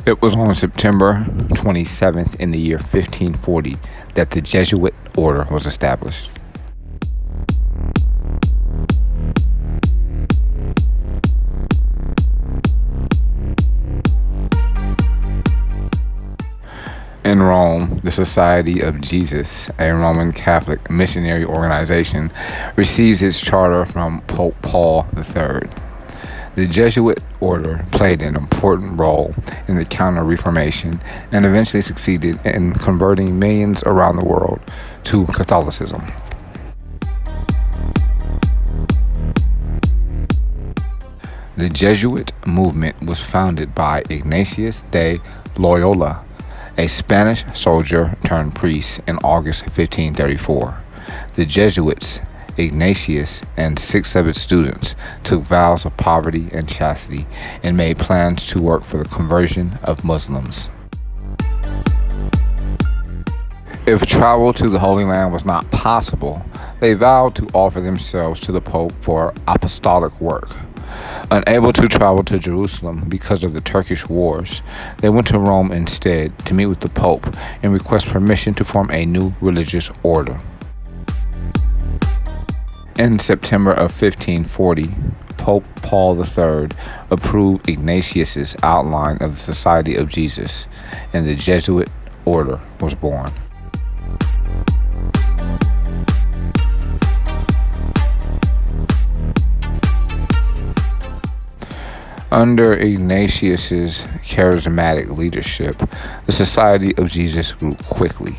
It was on September 27th in the year 1540 that the Jesuit order was established. In Rome, the Society of Jesus, a Roman Catholic missionary organization, receives its charter from Pope Paul III. The Jesuit order played an important role in the Counter-Reformation and eventually succeeded in converting millions around the world to Catholicism. The Jesuit movement was founded by Ignatius de Loyola, a Spanish soldier turned priest, in August 1534. The Jesuits, Ignatius, and 6 of its students took vows of poverty and chastity and made plans to work for the conversion of Muslims. If travel to the Holy Land was not possible, they vowed to offer themselves to the Pope for apostolic work. Unable to travel to Jerusalem because of the Turkish wars, they went to Rome instead to meet with the Pope and request permission to form a new religious order. In September of 1540, Pope Paul III approved Ignatius's outline of the Society of Jesus, and the Jesuit order was born. Under Ignatius's charismatic leadership, the Society of Jesus grew quickly.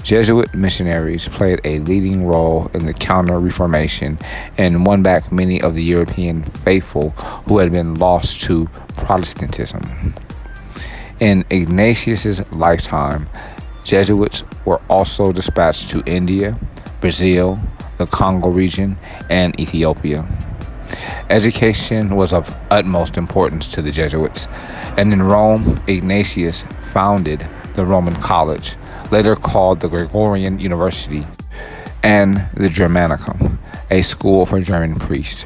Jesuit missionaries played a leading role in the Counter-Reformation and won back many of the European faithful who had been lost to Protestantism. In Ignatius's lifetime, Jesuits were also dispatched to India, Brazil, the Congo region, and Ethiopia. Education was of utmost importance to the Jesuits, and in Rome, Ignatius founded the Roman College, later called the Gregorian University, and the Germanicum, a school for German priests.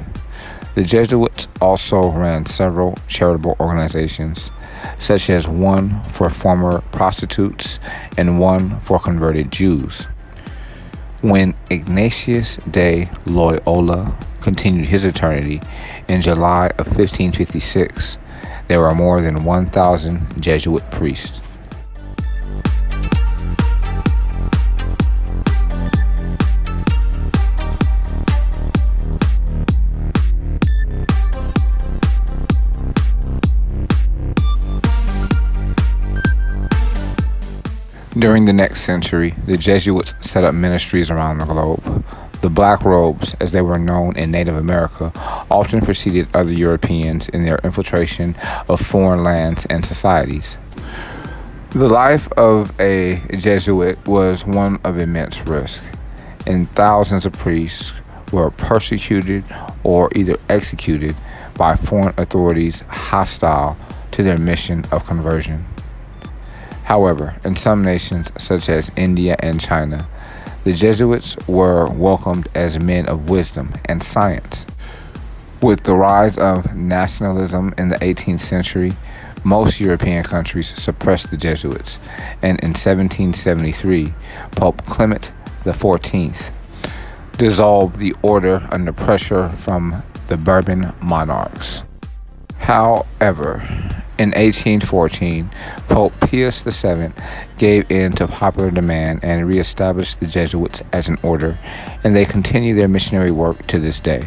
The Jesuits also ran several charitable organizations, such as one for former prostitutes and one for converted Jews. When Ignatius de Loyola continued his eternity in July of 1556, there were more than 1,000 Jesuit priests. During the next century, the Jesuits set up ministries around the globe. The Black Robes, as they were known in Native America, often preceded other Europeans in their infiltration of foreign lands and societies. The life of a Jesuit was one of immense risk, and thousands of priests were persecuted or either executed by foreign authorities hostile to their mission of conversion. However, in some nations, such as India and China, the Jesuits were welcomed as men of wisdom and science. With the rise of nationalism in the 18th century, most European countries suppressed the Jesuits, and in 1773, Pope Clement XIV dissolved the order under pressure from the Bourbon monarchs. However, in 1814, Pope Pius VII gave in to popular demand and reestablished the Jesuits as an order, and they continue their missionary work to this day.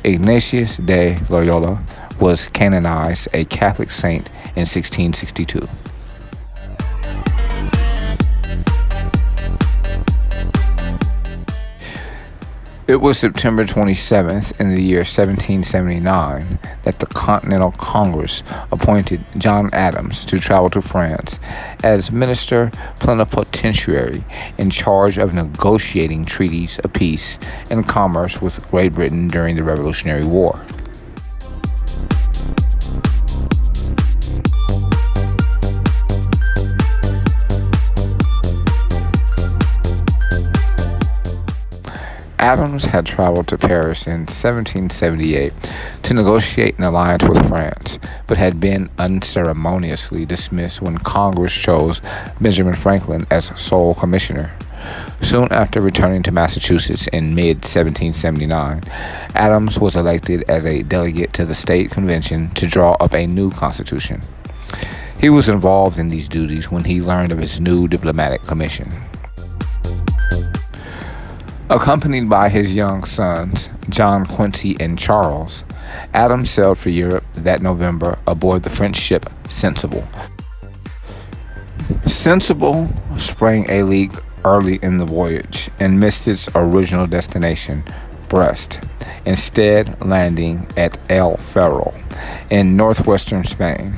Ignatius de Loyola was canonized a Catholic saint in 1662. It was September 27th in the year 1779 that the Continental Congress appointed John Adams to travel to France as minister plenipotentiary in charge of negotiating treaties of peace and commerce with Great Britain during the Revolutionary War. Adams had traveled to Paris in 1778 to negotiate an alliance with France, but had been unceremoniously dismissed when Congress chose Benjamin Franklin as sole commissioner. Soon after returning to Massachusetts in mid-1779, Adams was elected as a delegate to the state convention to draw up a new constitution. He was involved in these duties when he learned of his new diplomatic commission. Accompanied by his young sons, John Quincy and Charles, Adams sailed for Europe that November aboard the French ship Sensible. Sensible sprang a leak early in the voyage and missed its original destination, Brest, instead landing at El Ferro in northwestern Spain.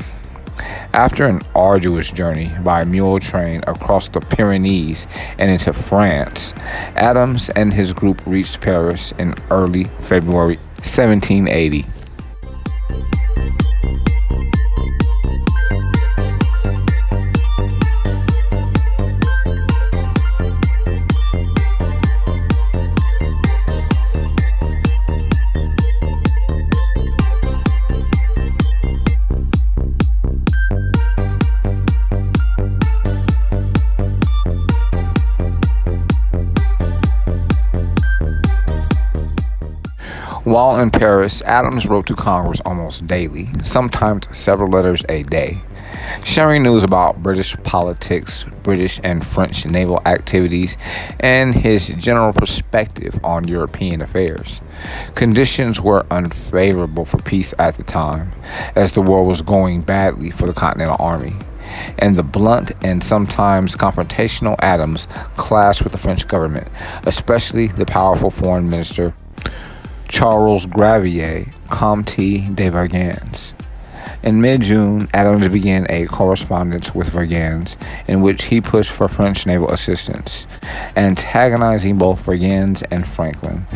After an arduous journey by mule train across the Pyrenees and into France, Adams and his group reached Paris in early February 1780. While in Paris, Adams wrote to Congress almost daily, sometimes several letters a day, sharing news about British politics, British and French naval activities, and his general perspective on European affairs. Conditions were unfavorable for peace at the time, as the war was going badly for the Continental Army, and the blunt and sometimes confrontational Adams clashed with the French government, especially the powerful foreign minister Charles Gravier, Comte de Vergennes. In mid-June, Adams began a correspondence with Vergennes in which he pushed for French naval assistance, antagonizing both Vergennes and Franklin,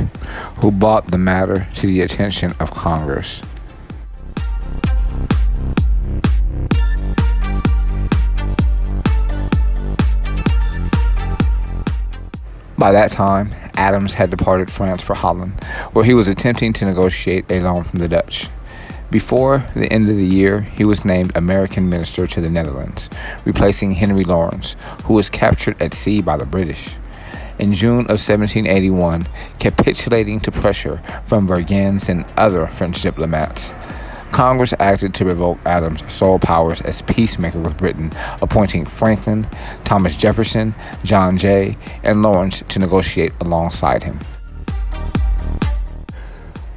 who brought the matter to the attention of Congress. By that time, Adams had departed France for Holland, where he was attempting to negotiate a loan from the Dutch. Before the end of the year, he was named American Minister to the Netherlands, replacing Henry Lawrence, who was captured at sea by the British. In June of 1781, capitulating to pressure from Vergennes and other French diplomats, Congress acted to revoke Adams' sole powers as peacemaker with Britain, appointing Franklin, Thomas Jefferson, John Jay, and Lawrence to negotiate alongside him.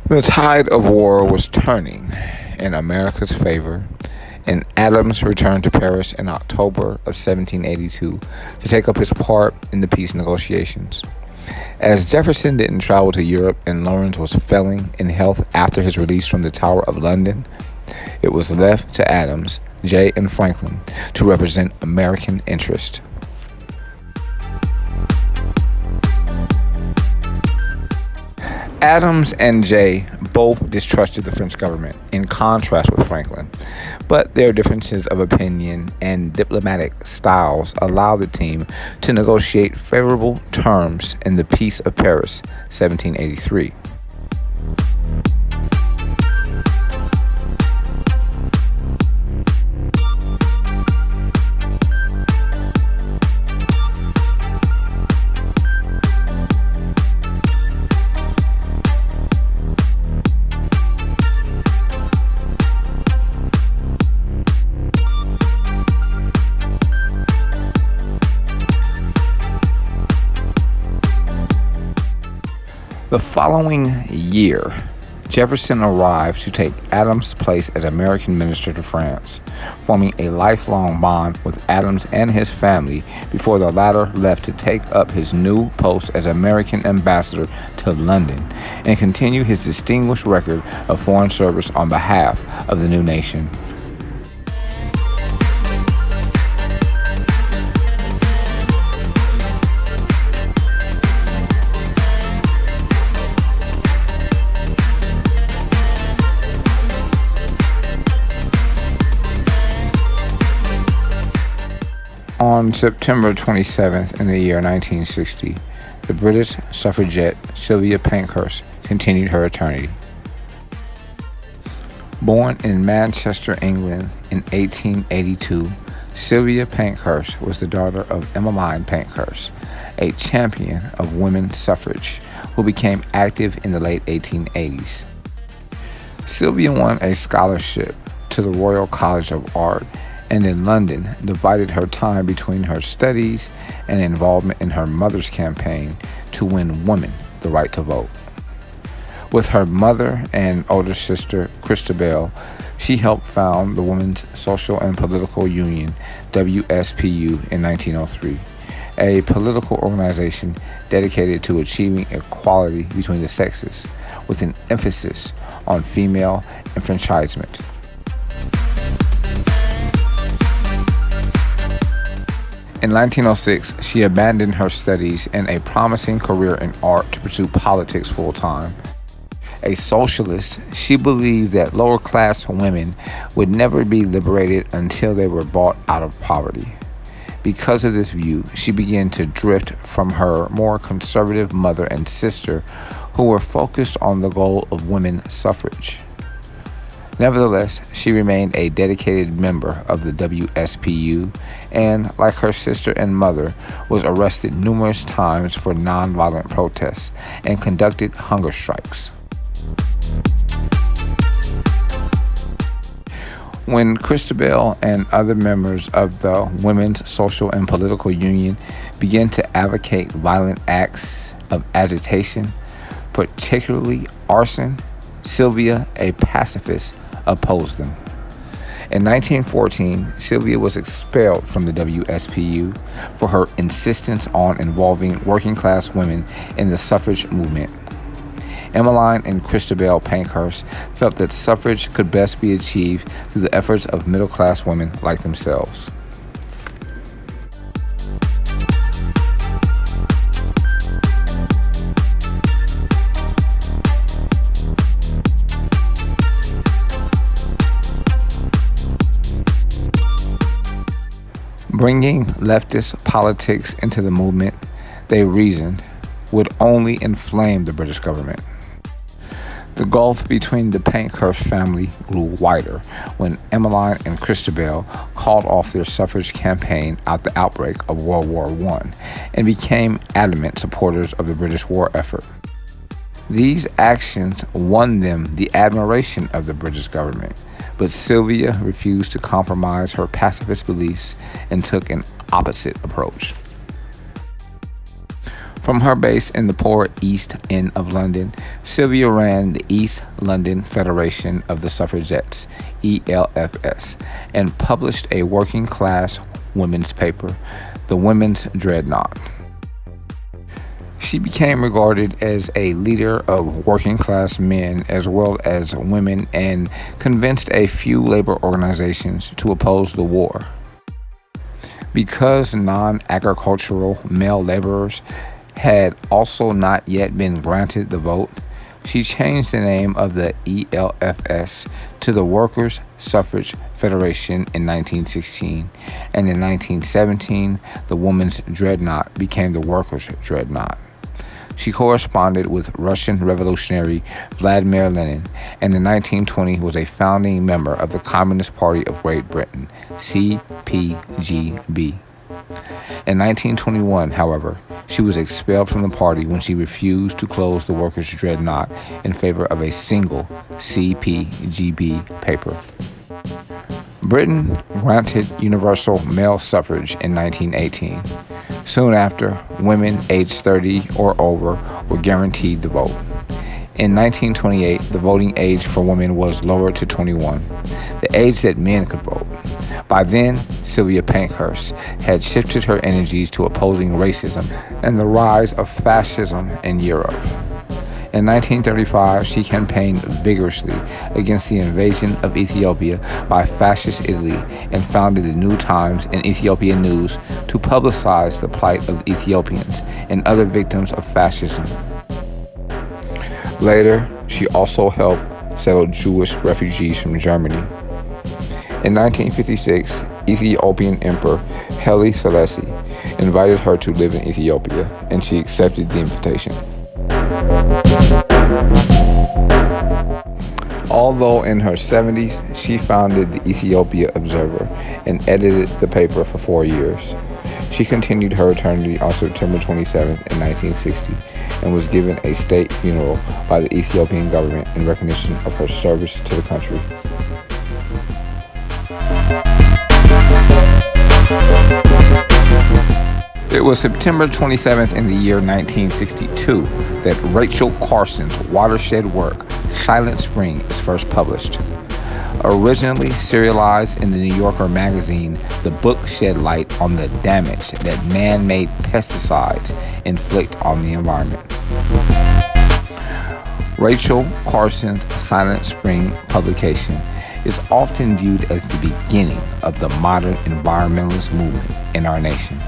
The tide of war was turning in America's favor, and Adams returned to Paris in October of 1782 to take up his part in the peace negotiations. As Jefferson didn't travel to Europe and Lawrence was failing in health after his release from the Tower of London, it was left to Adams, Jay, and Franklin to represent American interest. Adams and Jay both distrusted the French government, in contrast with Franklin, but their differences of opinion and diplomatic styles allowed the team to negotiate favorable terms in the Peace of Paris, 1783. The following year, Jefferson arrived to take Adams' place as American minister to France, forming a lifelong bond with Adams and his family before the latter left to take up his new post as American ambassador to London and continue his distinguished record of foreign service on behalf of the new nation. On September 27th in the year 1960, the British suffragette Sylvia Pankhurst continued her eternity. Born in Manchester, England in 1882, Sylvia Pankhurst was the daughter of Emmeline Pankhurst, a champion of women's suffrage who became active in the late 1880s. Sylvia won a scholarship to the Royal College of Art and in London divided her time between her studies and involvement in her mother's campaign to win women the right to vote. With her mother and older sister, Christabel, she helped found the Women's Social and Political Union, WSPU, in 1903, a political organization dedicated to achieving equality between the sexes, with an emphasis on female enfranchisement. In 1906, she abandoned her studies and a promising career in art to pursue politics full-time. A socialist, she believed that lower-class women would never be liberated until they were brought out of poverty. Because of this view, she began to drift from her more conservative mother and sister, who were focused on the goal of women's suffrage. Nevertheless, she remained a dedicated member of the WSPU and, like her sister and mother, was arrested numerous times for nonviolent protests and conducted hunger strikes. When Christabel and other members of the Women's Social and Political Union began to advocate violent acts of agitation, particularly arson, Sylvia, a pacifist, opposed them. In 1914, Sylvia was expelled from the WSPU for her insistence on involving working-class women in the suffrage movement. Emmeline and Christabel Pankhurst felt that suffrage could best be achieved through the efforts of middle-class women like themselves. Bringing leftist politics into the movement, they reasoned, would only inflame the British government. The gulf between the Pankhurst family grew wider when Emmeline and Christabel called off their suffrage campaign at the outbreak of World War I and became adamant supporters of the British war effort. These actions won them the admiration of the British government, but Sylvia refused to compromise her pacifist beliefs and took an opposite approach. From her base in the poor East End of London, Sylvia ran the East London Federation of the Suffragettes, ELFS, and published a working-class women's paper, the Women's Dreadnought. She became regarded as a leader of working-class men as well as women and convinced a few labor organizations to oppose the war. Because non-agricultural male laborers had also not yet been granted the vote, she changed the name of the ELFS to the Workers' Suffrage Federation in 1916, and in 1917, the Women's Dreadnought became the Workers' Dreadnought. She corresponded with Russian revolutionary Vladimir Lenin, and in 1920 was a founding member of the Communist Party of Great Britain, CPGB. In 1921, however, she was expelled from the party when she refused to close the Workers' Dreadnought in favor of a single CPGB paper. Britain granted universal male suffrage in 1918. Soon after, women aged 30 or over were guaranteed the vote. In 1928, the voting age for women was lowered to 21, the age that men could vote. By then, Sylvia Pankhurst had shifted her energies to opposing racism and the rise of fascism in Europe. In 1935, she campaigned vigorously against the invasion of Ethiopia by fascist Italy and founded the New Times and Ethiopian News to publicize the plight of Ethiopians and other victims of fascism. Later, she also helped settle Jewish refugees from Germany. In 1956, Ethiopian Emperor Haile Selassie invited her to live in Ethiopia, and she accepted the invitation. Although in her 70s, she founded the Ethiopia Observer and edited the paper for 4 years. She continued her eternity on September 27th in 1960 and was given a state funeral by the Ethiopian government in recognition of her service to the country. It was September 27th in the year 1962 that Rachel Carson's watershed work, Silent Spring, is first published. Originally serialized in the New Yorker magazine, the book shed light on the damage that man-made pesticides inflict on the environment. Rachel Carson's Silent Spring publication is often viewed as the beginning of the modern environmentalist movement in our nation.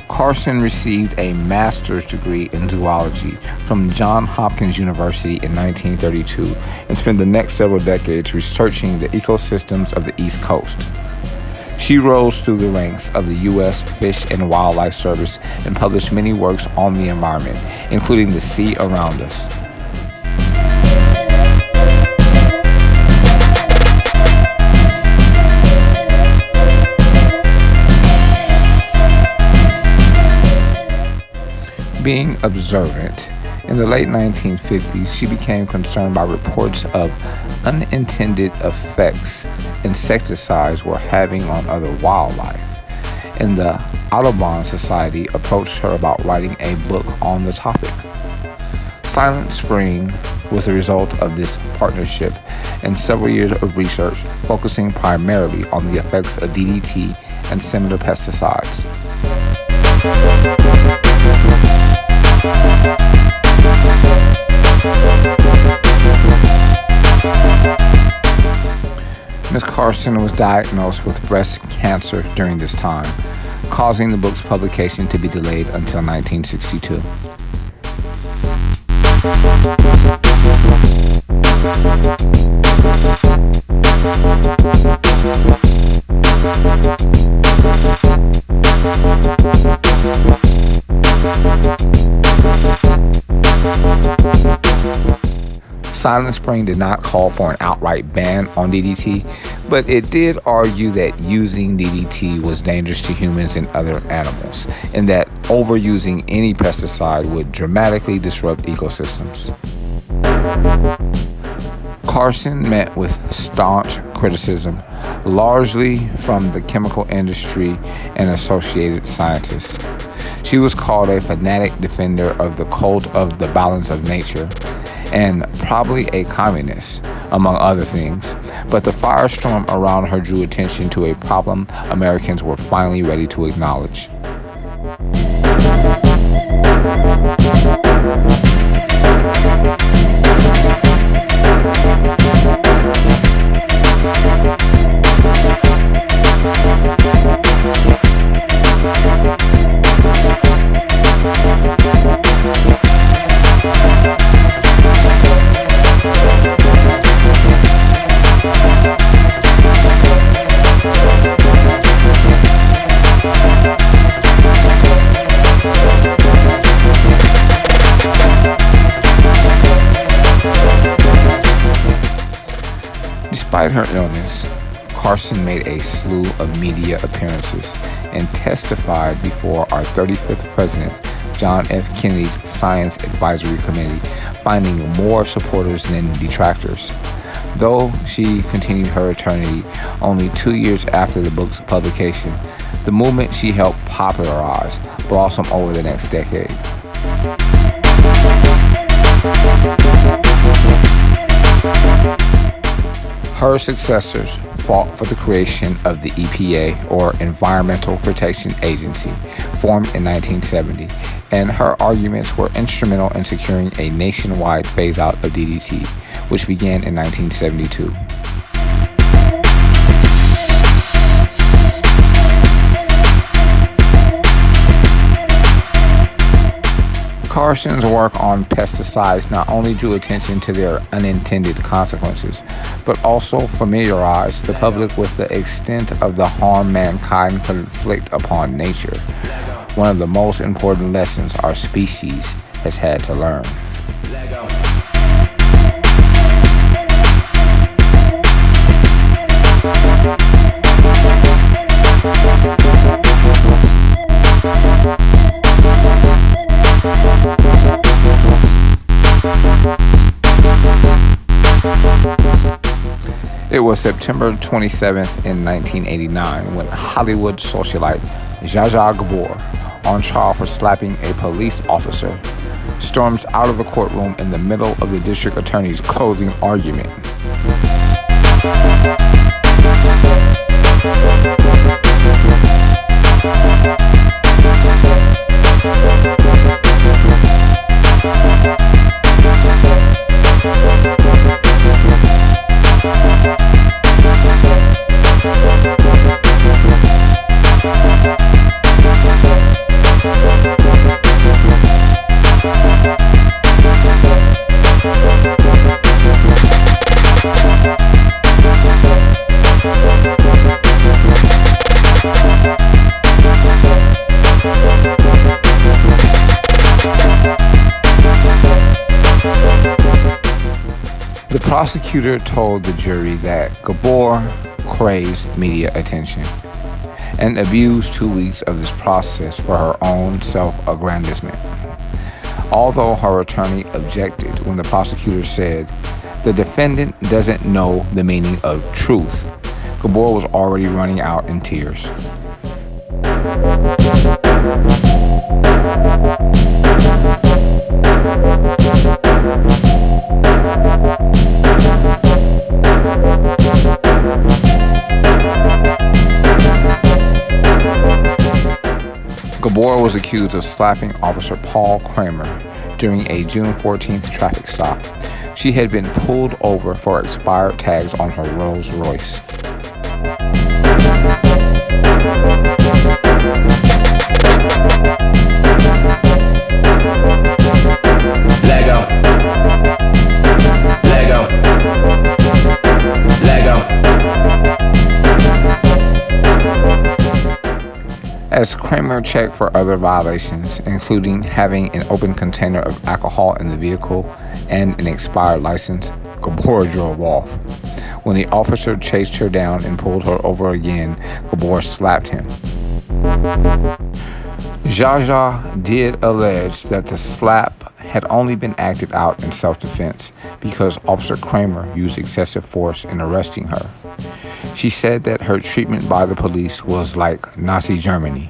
Carson received a master's degree in zoology from Johns Hopkins University in 1932 and spent the next several decades researching the ecosystems of the East Coast. She rose through the ranks of the U.S. Fish and Wildlife Service and published many works on the environment, including the sea around us. Being observant, in the late 1950s, she became concerned by reports of unintended effects insecticides were having on other wildlife, and the Audubon Society approached her about writing a book on the topic. Silent Spring was the result of this partnership and several years of research focusing primarily on the effects of DDT and similar pesticides. Ms. Carson was diagnosed with breast cancer during this time, causing the book's publication to be delayed until 1962. Silent Spring did not call for an outright ban on DDT, but it did argue that using DDT was dangerous to humans and other animals, and that overusing any pesticide would dramatically disrupt ecosystems. Carson met with staunch criticism, largely from the chemical industry and associated scientists. She was called a fanatic defender of the cult of the balance of nature, and probably a communist, among other things. But the firestorm around her drew attention to a problem Americans were finally ready to acknowledge. Despite her illness, Carson made a slew of media appearances and testified before our 35th president, John F. Kennedy's Science Advisory Committee, finding more supporters than detractors. Though she continued her eternity only 2 years after the book's publication, the movement she helped popularize blossomed over the next decade. Her successors fought for the creation of the EPA, or Environmental Protection Agency, formed in 1970, and her arguments were instrumental in securing a nationwide phase-out of DDT, which began in 1972. Parsons' work on pesticides not only drew attention to their unintended consequences, but also familiarized the public with the extent of the harm mankind could inflict upon nature, one of the most important lessons our species has had to learn. It was September 27th in 1989 when Hollywood socialite Zsa Zsa Gabor, on trial for slapping a police officer, stormed out of the courtroom in the middle of the district attorney's closing argument. The prosecutor told the jury that Gabor craved media attention and abused 2 weeks of this process for her own self-aggrandizement. Although her attorney objected when the prosecutor said, "The defendant doesn't know the meaning of truth," Gabor was already running out in tears. Gabor was accused of slapping Officer Paul Kramer during a June 14th traffic stop. She had been pulled over for expired tags on her Rolls Royce. As Kramer checked for other violations, including having an open container of alcohol in the vehicle and an expired license, Gabor drove off. When the officer chased her down and pulled her over again, Gabor slapped him. Zsa Zsa did allege that the slap had only been acted out in self-defense because Officer Kramer used excessive force in arresting her. She said that her treatment by the police was like Nazi Germany.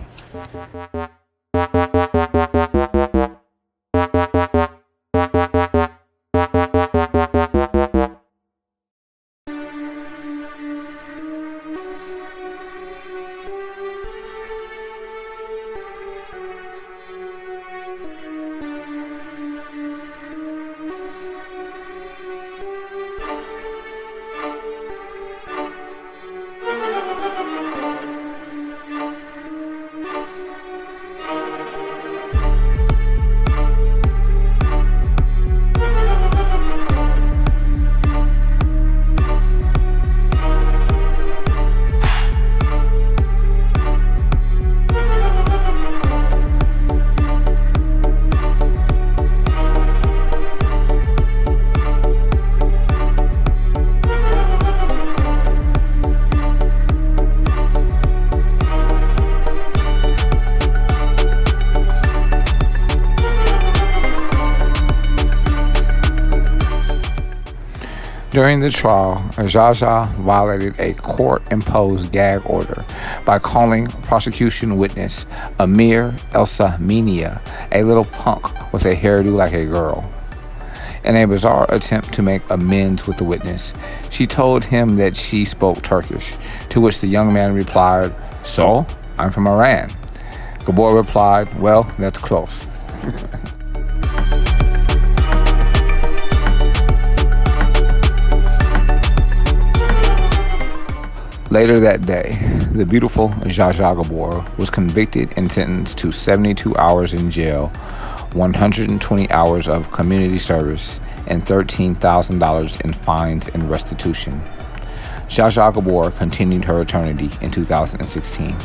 During the trial, Zsa Zsa violated a court-imposed gag order by calling prosecution witness Amir Elsamania a little punk with a hairdo like a girl. In a bizarre attempt to make amends with the witness, she told him that she spoke Turkish, to which the young man replied, "So, I'm from Iran." Gabor replied, "Well, that's close." Later that day, the beautiful Zsa Zsa Gabor was convicted and sentenced to 72 hours in jail, 120 hours of community service, and $13,000 in fines and restitution. Zsa Zsa Gabor continued her eternity in 2016.